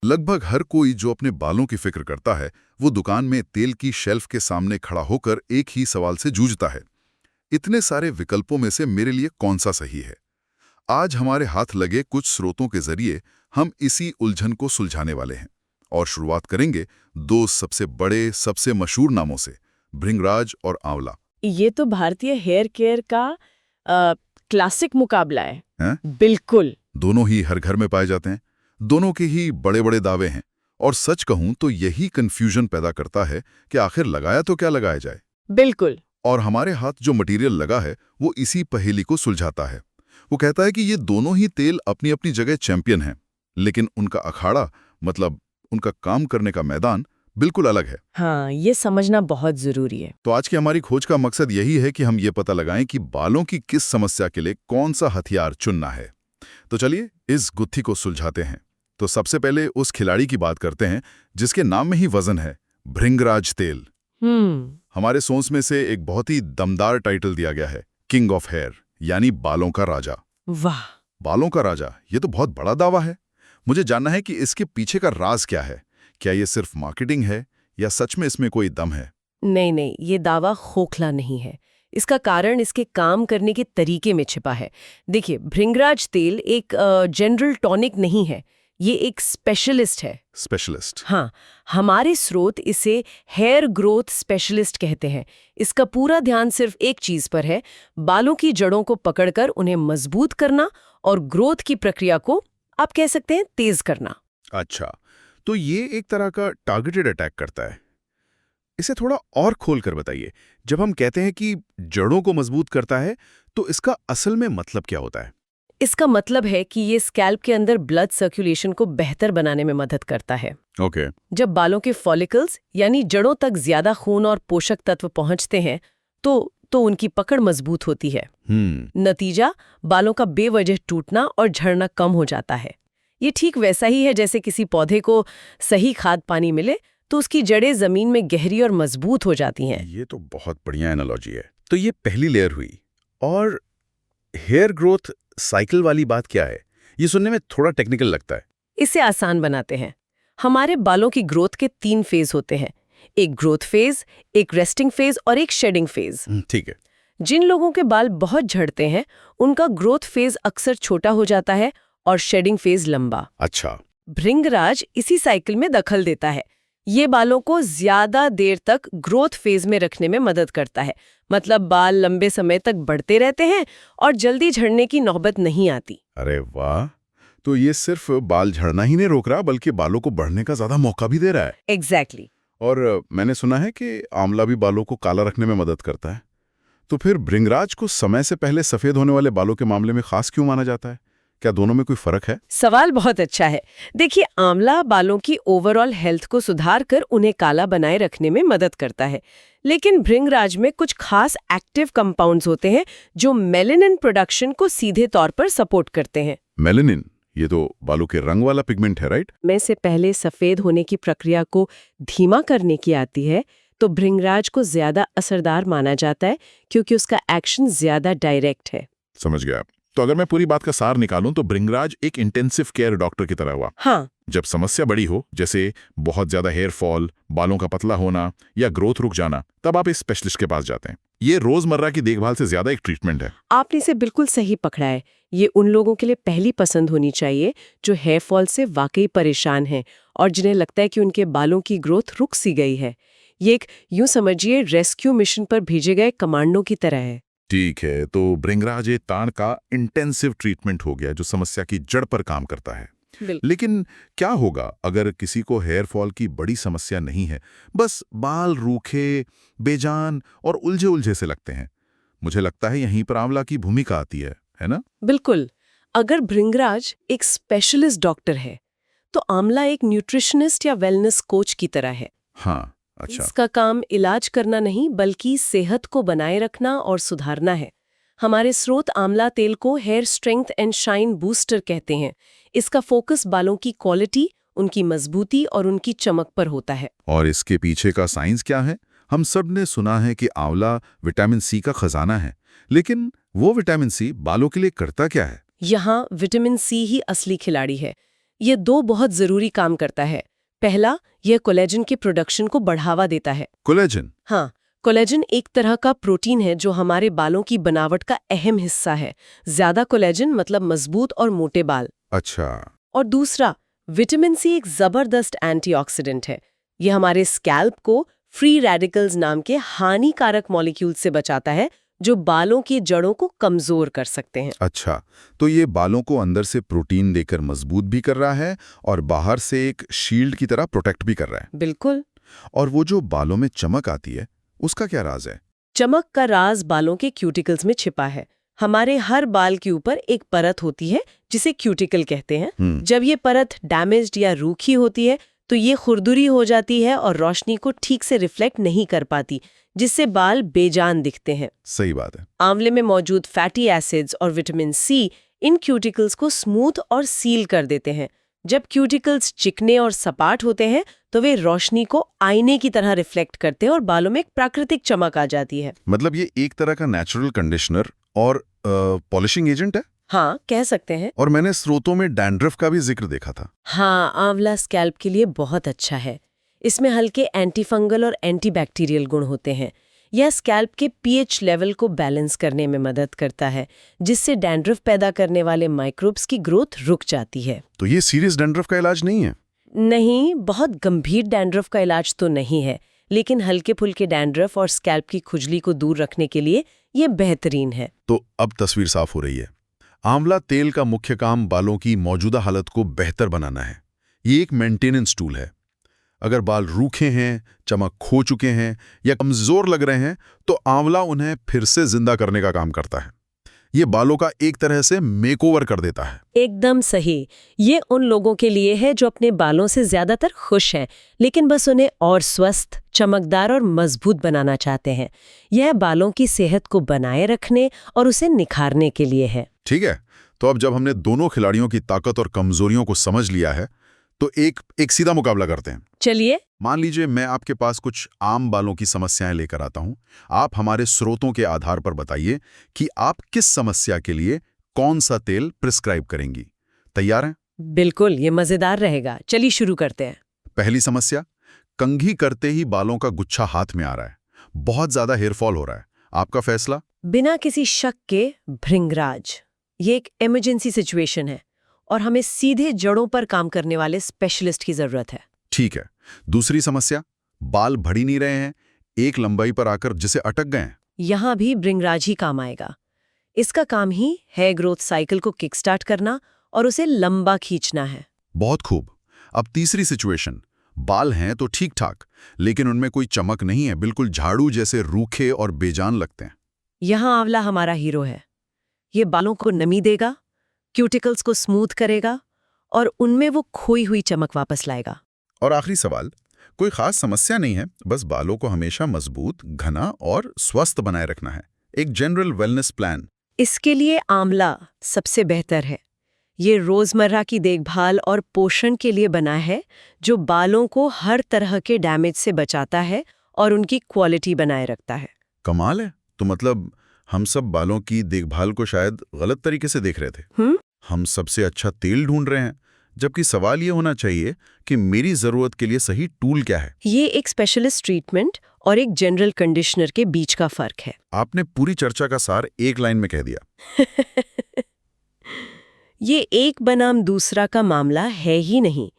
लगभग हर कोई जो अपने बालों की फिक्र करता है वो दुकान में तेल की शेल्फ के सामने खड़ा होकर एक ही सवाल से जूझता है, इतने सारे विकल्पों में से मेरे लिए कौन सा सही है। आज हमारे हाथ लगे कुछ स्रोतों के जरिए हम इसी उलझन को सुलझाने वाले हैं और शुरुआत करेंगे दो सबसे बड़े, सबसे मशहूर नामों से, भृंगराज और आंवला। ये तो भारतीय हेयर केयर का क्लासिक मुकाबला है? बिल्कुल। दोनों ही हर घर में पाए जाते हैं, दोनों के ही बड़े बड़े दावे हैं, और सच कहूं तो यही कंफ्यूजन पैदा करता है कि आखिर लगाया तो क्या लगाया जाए। बिल्कुल। और हमारे हाथ जो मटेरियल लगा है वो इसी पहेली को सुलझाता है। वो कहता है कि ये दोनों ही तेल अपनी अपनी जगह चैंपियन हैं, लेकिन उनका अखाड़ा, मतलब उनका काम करने का मैदान बिल्कुल अलग है। हाँ, ये समझना बहुत जरूरी है। तो आज की हमारी खोज का मकसद यही है कि हम ये पता लगाएं कि बालों की किस समस्या के लिए कौन सा हथियार चुनना है। तो चलिए इस गुत्थी को सुलझाते हैं। तो सबसे पहले उस खिलाड़ी की बात करते हैं जिसके नाम में ही वजन है, भृंगराज तेल। हमारे सोच में से एक बहुत ही दमदार टाइटल दिया गया है, किंग ऑफ हेयर, यानी बालों का राजा। वाह! बालों का राजा, ये तो बहुत बड़ा दावा है। मुझे जानना है कि इसके पीछे का राज क्या है। क्या ये सिर्फ मार्केटिंग है या सच में इसमें कोई दम है? नहीं, ये दावा खोखला नहीं है। इसका कारण इसके काम करने के तरीके में छिपा है। देखिए, भृंगराज तेल एक जनरल टॉनिक नहीं है, ये एक स्पेशलिस्ट है। स्पेशलिस्ट? हाँ, हमारे स्रोत इसे हेयर ग्रोथ स्पेशलिस्ट कहते हैं। इसका पूरा ध्यान सिर्फ एक चीज पर है, बालों की जड़ों को पकड़कर उन्हें मजबूत करना और ग्रोथ की प्रक्रिया को, आप कह सकते हैं, तेज करना। अच्छा, तो ये एक तरह का टारगेटेड अटैक करता है। इसे थोड़ा और खोल कर बताइए। जब हम कहते हैं कि जड़ों को मजबूत करता है, तो इसका असल में मतलब क्या होता है? इसका मतलब है कि ये स्कैल्प के अंदर ब्लड सर्कुलेशन को बेहतर बनाने में मदद करता है। ओके। जब बालों के फॉलिकल्स यानी जड़ों तक ज्यादा खून और पोषक तत्व पहुंचते हैं तो उनकी पकड़ मजबूत होती है। नतीजा, बालों का बेवजह टूटना और झड़ना कम हो जाता है। ये ठीक वैसा ही है जैसे किसी पौधे को सही खाद पानी मिले तो उसकी जड़ें जमीन में गहरी और मजबूत हो जाती हैं। ये तो बहुत बढ़िया एनालॉजी है। तो ये पहली लेयर हुई। और हेयर ग्रोथ साइकिल वाली बात क्या है? ये सुनने में थोड़ा टेक्निकल लगता है। इसे आसान बनाते हैं। हमारे बालों की ग्रोथ के 3 फेज होते हैं, एक ग्रोथ फेज, एक रेस्टिंग फेज और एक शेडिंग फेज। ठीक है। जिन लोगों के बाल बहुत झड़ते हैं उनका ग्रोथ फेज अक्सर छोटा हो जाता है और शेडिंग फेज लंबा। अच्छा। भृंगराज इसी साइकिल में दखल देता है। ये बालों को ज्यादा देर तक ग्रोथ फेज में रखने में मदद करता है, मतलब बाल लंबे समय तक बढ़ते रहते हैं और जल्दी झड़ने की नौबत नहीं आती। अरे वाह! तो ये सिर्फ बाल झड़ना ही नहीं रोक रहा, बल्कि बालों को बढ़ने का ज्यादा मौका भी दे रहा है। एग्जैक्टली। और मैंने सुना है कि आंवला भी बालों को काला रखने में मदद करता है। तो फिर भृंगराज को समय से पहले सफेद होने वाले बालों के मामले में खास क्यों माना जाता है? क्या दोनों में कोई फर्क है? सवाल बहुत अच्छा है। देखिए, आंवला बालों की ओवरऑल हेल्थ को सुधार कर उन्हें काला बनाए रखने में मदद करता है, लेकिन भृंगराज में कुछ खास एक्टिव कंपाउंड्स होते हैं जो मेलेनिन प्रोडक्शन को सीधे तौर पर सपोर्ट करते हैं। मेलेनिन, ये तो बालों के रंग वाला पिगमेंट है, राइट? में से पहले सफेद होने की प्रक्रिया को धीमा करने की आती है, तो भृंगराज को ज्यादा असरदार माना जाता है क्योंकि उसका एक्शन ज्यादा डायरेक्ट है। समझ गया। तो अगर मैं पूरी बात का सार निकालूं तो भृंगराज एक इंटेंसिव केयर डॉक्टर की तरह हुआ। हाँ। जब समस्या बड़ी हो, जैसे बहुत ज्यादा हेयर फॉल, बालों का पतला होना या ग्रोथ रुक जाना, तब आप इस स्पेशलिस्ट के पास जाते हैं। ये रोजमर्रा की देखभाल से ज्यादा एक ट्रीटमेंट है। आपने इसे बिल्कुल सही पकड़ा है। ये उन लोगों के लिए पहली पसंद होनी चाहिए जो हेयर फॉल से वाकई परेशान हैं और जिन्हें लगता है कि उनके बालों की ग्रोथ रुक सी गई है। ये एक, यूं समझिए, रेस्क्यू मिशन पर भेजे गए कमांडो की तरह है। ठीक है, तो भृंगराज तान का इंटेंसिव ट्रीटमेंट हो गया जो समस्या की जड़ पर काम करता है। लेकिन क्या होगा अगर किसी को हेयर फॉल की बड़ी समस्या नहीं है, बस बाल रूखे, बेजान और उलझे उलझे से लगते हैं? मुझे लगता है यहीं पर आंवला की भूमिका आती है ना? बिल्कुल। अगर भृंगराज एक स्पेशलिस्ट डॉक्टर है तो आंवला एक न्यूट्रिशनिस्ट या वेलनेस कोच की तरह है। हाँ, अच्छा। इसका काम इलाज करना नहीं बल्कि सेहत को बनाए रखना और सुधारना है। हमारे स्रोत आंवला तेल को hair strength and shine booster कहते हैं। इसका फोकस बालों की क्वालिटी, उनकी मजबूती और उनकी चमक पर होता है। और इसके पीछे का साइंस क्या है? हम सब ने सुना है कि आंवला विटामिन सी का खजाना है, लेकिन वो विटामिन सी बालों के लिए करता क्या है? यहाँ विटामिन सी ही असली खिलाड़ी है। ये दो बहुत जरूरी काम करता है। पहला, यह कोलेजन के प्रोडक्शन को बढ़ावा देता है। कोलेजन? हाँ, कोलेजन एक तरह का प्रोटीन है जो हमारे बालों की बनावट का अहम हिस्सा है। ज्यादा कोलेजन मतलब मजबूत और मोटे बाल। अच्छा। और दूसरा, विटामिन सी एक जबरदस्त एंटीऑक्सीडेंट है। ये हमारे स्कैल्प को फ्री रेडिकल्स नाम के हानिकारक मॉलिक्यूल से बचाता है जो बालों की जड़ों को कमजोर कर सकते हैं। अच्छा, तो ये बालों को अंदर से प्रोटीन देकर मजबूत भी कर रहा है और बाहर से एक शील्ड की तरह प्रोटेक्ट भी कर रहा है। बिल्कुल। और वो जो बालों में चमक आती है, उसका क्या राज है? चमक का राज बालों के क्यूटिकल्स में छिपा है। हमारे हर बाल के ऊपर एक परत होती है जिसे क्यूटिकल कहते हैं। जब ये परत डैमेज्ड या रूखी होती है तो ये खुरदुरी हो जाती है और रोशनी को ठीक से रिफ्लेक्ट नहीं कर पाती, जिससे बाल बेजान दिखते हैं। सही बात है। आंवले में मौजूद फैटी एसिड्स और विटामिन सी इन क्यूटिकल्स को स्मूथ और सील कर देते हैं। जब क्यूटिकल्स चिकने और सपाट होते हैं तो वे रोशनी को आईने की तरह रिफ्लेक्ट करते हैं और बालों में एक प्राकृतिक चमक आ जाती है। मतलब ये एक तरह का नेचुरल कंडीशनर और पॉलिशिंग एजेंट है? हाँ, कह सकते हैं। और मैंने स्रोतों में डैंड्रफ का भी जिक्र देखा था। हाँ, आंवला स्कैल्प के लिए बहुत अच्छा है। इसमें हल्के एंटीफंगल और एंटीबैक्टीरियल गुण होते हैं। यह स्कैल्प के पीएच लेवल को बैलेंस करने में मदद करता है, जिससे डैंड्रफ पैदा करने वाले माइक्रोब्स की ग्रोथ रुक जाती है। तो ये सीरियस डैंड्रफ का इलाज नहीं है? नहीं, बहुत गंभीर डैंड्रफ का इलाज तो नहीं है, लेकिन हल्के फुल्के डैंड्रफ और स्कैल्प की खुजली को दूर रखने के लिए ये बेहतरीन है। तो अब तस्वीर साफ हो रही है। आंवला तेल का मुख्य काम बालों की मौजूदा हालत को बेहतर बनाना है। ये एक मेंटेनेंस टूल है। अगर बाल रूखे हैं, चमक खो चुके हैं या कमजोर लग रहे हैं तो आंवला उन्हें फिर से जिंदा करने का काम करता है। ये बालों का एक तरह से मेकओवर कर देता है। एकदम सही। ये उन लोगों के लिए है जो अपने बालों से ज्यादातर खुश हैं, लेकिन बस उन्हें और स्वस्थ, चमकदार और मजबूत बनाना चाहते हैं। यह बालों की सेहत को बनाए रखने और उसे निखारने के लिए है। ठीक है, तो अब जब हमने दोनों खिलाड़ियों की ताकत और कमजोरियों को समझ लिया है तो एक सीधा मुकाबला करते हैं। चलिए। मान लीजिए मैं आपके पास कुछ आम बालों की समस्याएं लेकर आता हूं। आप हमारे स्रोतों के आधार पर बताइए कि आप किस समस्या के लिए कौन सा तेल प्रिस्क्राइब करेंगी। तैयार हैं? बिल्कुल, ये मजेदार रहेगा। चलिए शुरू करते हैं। पहली समस्या, कंघी करते ही बालों का गुच्छा हाथ में आ रहा है, बहुत ज्यादा हेयरफॉल हो रहा है। आपका फैसला? बिना किसी शक के भृंगराज। ये एक इमरजेंसी सिचुएशन है और हमें सीधे जड़ों पर काम करने वाले स्पेशलिस्ट की जरूरत है। ठीक है। दूसरी समस्या, बाल बढ़ ही नहीं रहे हैं, एक लंबाई पर आकर जिसे अटक गए हैं। यहाँ भी भृंगराज ही काम आएगा। इसका काम ही हेयर ग्रोथ साइकिल को किक स्टार्ट करना और उसे लंबा खींचना है। बहुत खूब। अब तीसरी सिचुएशन, बाल हैं तो ठीक ठाक, लेकिन उनमें कोई चमक नहीं है, बिल्कुल झाड़ू जैसे रूखे और बेजान लगते हैं। यहाँ आंवला हमारा हीरो है। ये बालों को नमी देगा, क्यूटिकल्स को स्मूथ करेगा और उनमें वो खोई हुई चमक वापस लाएगा। और आखिरी सवाल, कोई खास समस्या नहीं है, बस बालों को हमेशा मजबूत, घना और स्वस्थ बनाए रखना है। एक जनरल वेलनेस प्लान। इसके लिए आंवला सबसे बेहतर है। ये रोजमर्रा की देखभाल और पोषण के लिए बना है, जो बालों को हर तरह के डैमेज से बचाता है और उनकी क्वालिटी बनाए रखता है। कमाल है। तो मतलब हम सब बालों की देखभाल को शायद गलत तरीके से देख रहे थे। हम सबसे अच्छा तेल ढूंढ रहे हैं, जबकि सवाल ये होना चाहिए कि मेरी जरूरत के लिए सही टूल क्या है। ये एक स्पेशलिस्ट ट्रीटमेंट और एक जनरल कंडीशनर के बीच का फर्क है। आपने पूरी चर्चा का सार एक लाइन में कह दिया। ये एक बनाम दूसरा का मामला है ही नहीं,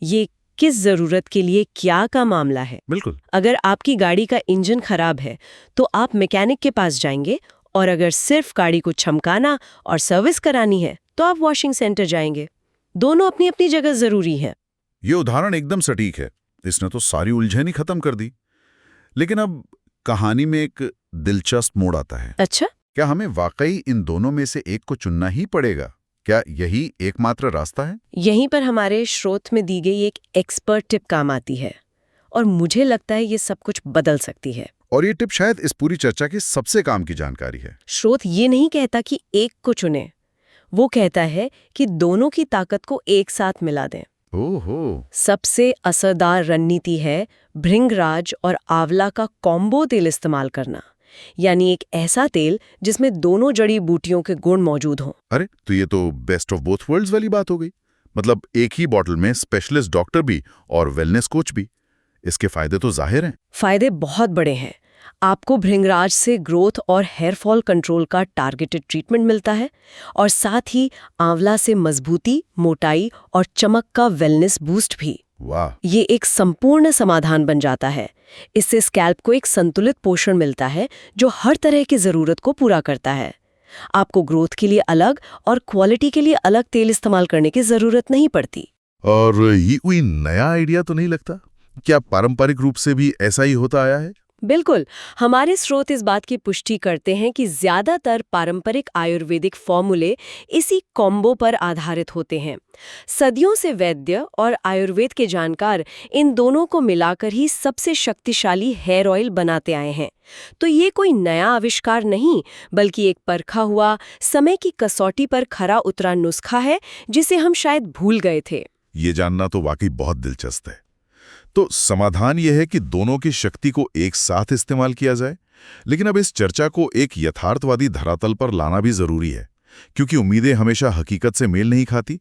ये किस जरूरत के लिए क्या का मामला है। बिल्कुल। अगर आपकी गाड़ी का इंजन खराब है तो आप मैकेनिक के पास जाएंगे, और अगर सिर्फ गाड़ी को चमकाना और सर्विस करानी है तो आप वॉशिंग सेंटर जाएंगे। दोनों अपनी अपनी जगह जरूरी है। ये उदाहरण एकदम सटीक है। इसने तो सारी उलझन ही खत्म कर दी। लेकिन अब कहानी में एक दिलचस्प मोड़ आता है। अच्छा? क्या हमें वाकई इन दोनों में से एक को चुनना ही पड़ेगा? क्या यही एकमात्र रास्ता है? यहीं पर हमारे स्रोत में दी गई एक एक्सपर्ट टिप काम आती है, और मुझे लगता है ये सब कुछ बदल सकती है। और ये टिप शायद इस पूरी चर्चा की सबसे काम की जानकारी है। स्रोत ये नहीं कहता कि एक को चुने, वो कहता है कि दोनों की ताकत को एक साथ मिला दें। ओहो। सबसे असरदार रणनीति है भृंगराज और आंवला का कॉम्बो तेल इस्तेमाल करना, यानी एक ऐसा तेल जिसमें दोनों जड़ी बूटियों के गुण मौजूद हों। अरे, तो ये तो बेस्ट ऑफ बोथ वर्ल्ड्स वाली बात हो गई। मतलब एक ही बॉटल में स्पेशलिस्ट डॉक्टर भी और वेलनेस कोच भी। इसके फायदे तो जाहिर हैं। फायदे बहुत बड़े हैं। आपको भृंगराज से ग्रोथ और हेयर फॉल कंट्रोल का टारगेटेड ट्रीटमेंट मिलता है और साथ ही आंवला से मजबूती, मोटाई और चमक का वेलनेस बूस्ट भी। वाह! ये एक संपूर्ण समाधान बन जाता है। इससे स्कैल्प को एक संतुलित पोषण मिलता है जो हर तरह की जरूरत को पूरा करता है। आपको ग्रोथ के लिए अलग और क्वालिटी के लिए अलग तेल इस्तेमाल करने की जरूरत नहीं पड़ती। और ये कोई नया आइडिया तो नहीं लगता? क्या पारंपरिक रूप से भी ऐसा ही होता आया है? बिल्कुल, हमारे स्रोत इस बात की पुष्टि करते हैं कि ज्यादातर पारंपरिक आयुर्वेदिक फॉर्मूले इसी कॉम्बो पर आधारित होते हैं। सदियों से वैद्य और आयुर्वेद के जानकार इन दोनों को मिलाकर ही सबसे शक्तिशाली हेयर ऑयल बनाते आए हैं। तो ये कोई नया आविष्कार नहीं, बल्कि एक परखा हुआ, समय की कसौटी पर खरा उतरा नुस्खा है जिसे हम शायद भूल गए थे। ये जानना तो वाकई बहुत दिलचस्प है। तो समाधान यह है कि दोनों की शक्ति को एक साथ इस्तेमाल किया जाए। लेकिन अब इस चर्चा को एक यथार्थवादी धरातल पर लाना भी जरूरी है, क्योंकि उम्मीदें हमेशा हकीकत से मेल नहीं खाती।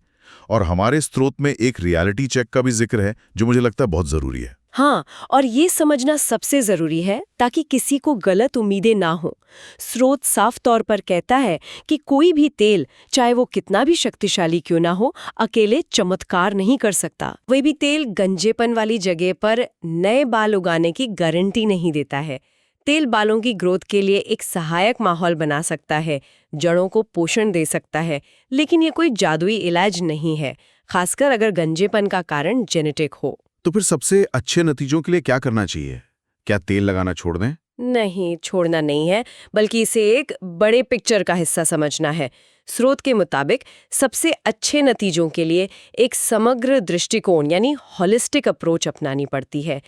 और हमारे स्रोत में एक रियलिटी चेक का भी जिक्र है जो मुझे लगता है बहुत जरूरी है। हाँ, और ये समझना सबसे जरूरी है ताकि किसी को गलत उम्मीदें ना हो। स्रोत साफ तौर पर कहता है कि कोई भी तेल, चाहे वो कितना भी शक्तिशाली क्यों ना हो, अकेले चमत्कार नहीं कर सकता। वही भी तेल गंजेपन वाली जगह पर नए बाल उगाने की गारंटी नहीं देता है। तेल बालों की ग्रोथ के लिए एक सहायक माहौल बना सकता है, जड़ों को पोषण दे सकता है, लेकिन ये कोई जादुई इलाज नहीं है, खासकर अगर गंजेपन का कारण जेनेटिक हो। तो फिर सबसे अच्छे नतीजों के लिए क्या करना चाहिए? क्या तेल लगाना छोड़ दें? नहीं, छोड़ना नहीं है, बल्कि इसे एक बड़े पिक्चर का हिस्सा समझना है। स्रोत के मुताबिक सबसे अच्छे नतीजों के लिए एक समग्र दृष्टिकोण यानी हॉलिस्टिक अप्रोच अपनानी पड़ती है।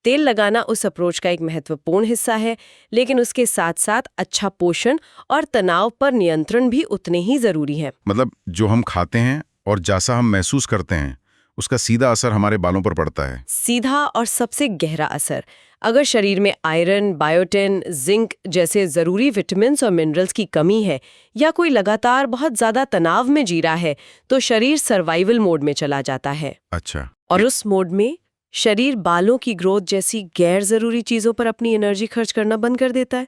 तेल लगाना उस अप्रोच का एक महत्वपूर्ण हिस्सा है, लेकिन उसके साथ साथ अच्छा पोषण और तनाव पर नियंत्रण भी उतने ही जरूरी है। मतलब जो हम खाते हैं और जैसा हम महसूस करते हैं, उसका सीधा असर हमारे बालों पर पड़ता है। सीधा और सबसे गहरा असर। अगर शरीर में आयरन, बायोटिन, जिंक जैसे जरूरी विटामिन्स और मिनरल्स की कमी है या कोई लगातार बहुत ज्यादा तनाव में जी रहा है, तो शरीर सर्वाइवल मोड में चला जाता है। अच्छा। और उस मोड में शरीर बालों की ग्रोथ जैसी गैर जरूरी चीजों पर अपनी एनर्जी खर्च करना बंद कर देता है।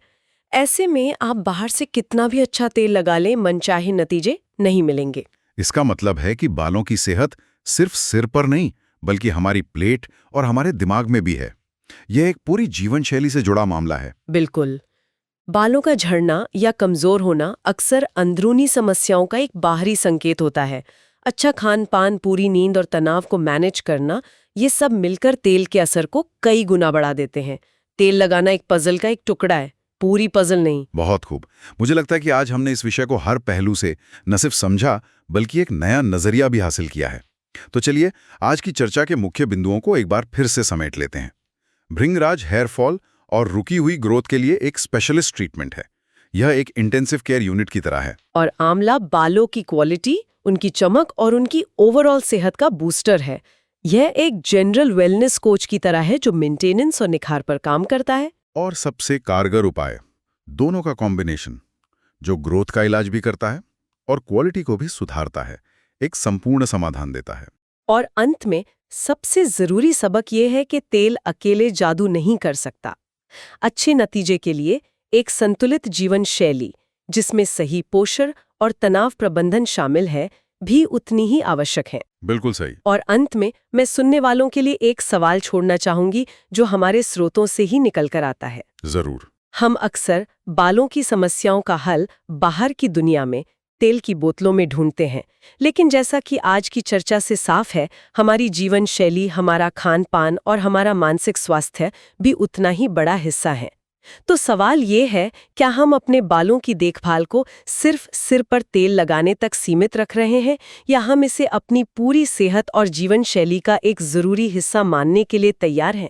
ऐसे में आप बाहर से कितना भी अच्छा तेल लगा लें, मनचाहे नतीजे नहीं मिलेंगे। इसका मतलब है कि बालों की सेहत सिर्फ सिर पर नहीं, बल्कि हमारी प्लेट और हमारे दिमाग में भी है। यह एक पूरी जीवन शैली से जुड़ा मामला है। बिल्कुल। बालों का झड़ना या कमजोर होना अक्सर अंदरूनी समस्याओं का एक बाहरी संकेत होता है। अच्छा खान पान, पूरी नींद और तनाव को मैनेज करना, ये सब मिलकर तेल के असर को कई गुना बढ़ा देते हैं। तेल लगाना एक पजल का एक टुकड़ा है, पूरी पजल नहीं। बहुत खूब। मुझे लगता है कि आज हमने इस विषय को हर पहलू से न सिर्फ समझा, बल्कि एक नया नजरिया भी हासिल किया है। तो चलिए आज की चर्चा के मुख्य बिंदुओं को एक बार फिर से समेट लेते हैं। भृंगराज हेयर फॉल और रुकी हुई ग्रोथ के लिए एक स्पेशलिस्ट ट्रीटमेंट है। यह एक इंटेंसिव केयर यूनिट की तरह है। और आंवला बालों की क्वालिटी, उनकी चमक और उनकी ओवरऑल सेहत का बूस्टर है। यह एक जनरल वेलनेस कोच की तरह है जो मेंटेनेंस और निखार पर काम करता है। और सबसे कारगर उपाय, दोनों का कॉम्बिनेशन, जो ग्रोथ का इलाज भी करता है और क्वालिटी को भी सुधारता है, एक संपूर्ण समाधान देता है। और अंत में सबसे जरूरी सबक यह है कि तेल अकेले जादू नहीं कर सकता। अच्छे नतीजे के लिए एक संतुलित जीवन शैली, जिसमें सही पोषण और तनाव प्रबंधन शामिल है, भी उतनी ही आवश्यक है। बिल्कुल सही। और अंत में मैं सुनने वालों के लिए एक सवाल छोड़ना चाहूंगी जो हमारे स्रोतों से ही निकल कर आता है। जरूर। हम अक्सर बालों की समस्याओं का हल बाहर की दुनिया में तेल की बोतलों में ढूंढते हैं, लेकिन जैसा कि आज की चर्चा से साफ है, हमारी जीवन शैली, हमारा खान पान और हमारा मानसिक स्वास्थ्य भी उतना ही बड़ा हिस्सा है। तो सवाल ये है, क्या हम अपने बालों की देखभाल को सिर्फ सिर पर तेल लगाने तक सीमित रख रहे हैं, या हम इसे अपनी पूरी सेहत और जीवन शैली का एक जरूरी हिस्सा मानने के लिए तैयार हैं?